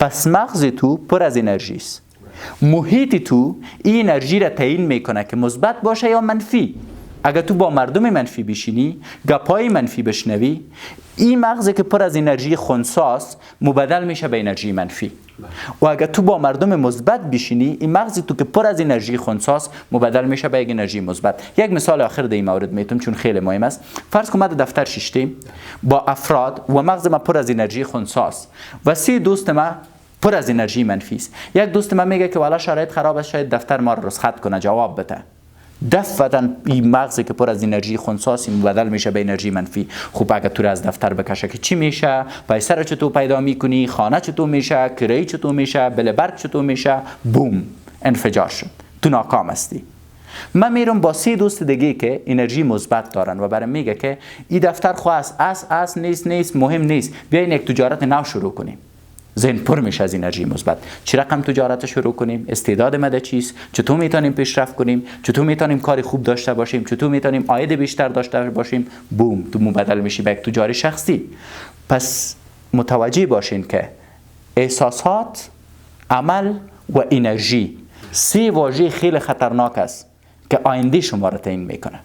پس مغز تو پر از انرژی است. محیط تو این انرژی را تعیین میکنه که مثبت باشه یا منفی. اگر تو با مردم منفی بشینی، گپای منفی بشنوی، این مغز که پر از انرژی خنثیست مبدل میشه به انرژی منفی. و اگر تو با مردم مثبت بشینی، این مغز تو که پر از انرژی خنثیست مبدل میشه به یک انرژی مثبت. یک مثال آخر در این مورد میتونم چون خیلی مهم است. فرض کن ما در دفتر ششتیم با افراد و مغز ما پر از انرژی خنثیست و 3 دوست ما پر از انرژی منفی است. یک دوست من میگه که والا شرایط خراب است، شاید دفتر ما رو رخصت کنه، جواب بده. دفعتاً این مغزی که پر از انرژی خنثیست مبدل میشه به انرژی منفی. خب اگه تو از دفتر بکشه که چی میشه؟ پیسه رو چطور پیدا میکنی؟ خانه چطور میشه؟ کرایه چطور میشه؟ بل برق چطور میشه؟ بوم، انفجار شد. تو ناکام هستی. من میرم با 3 دوست دیگه که انرژی مثبت دارن و برام میگه که این دفتر خواست اس نیست مهم نیست، بیاین یک تجارت نو شروع کنیم. ذهن پر میشه از انرژی مثبت. چه رقم تجارت شروع کنیم؟ استعداد مده چیست؟ چطور میتونیم پیشرفت کنیم؟ چطور میتونیم کار خوب داشته باشیم؟ چطور میتونیم عاید بیشتر داشته باشیم؟ بوم، تو مبدل میشی به یک تجار شخصی. پس متوجه باشین که احساسات، عمل و انرژی 3 واژه خیلی خطرناک است که آینده شما را تعیین میکنه.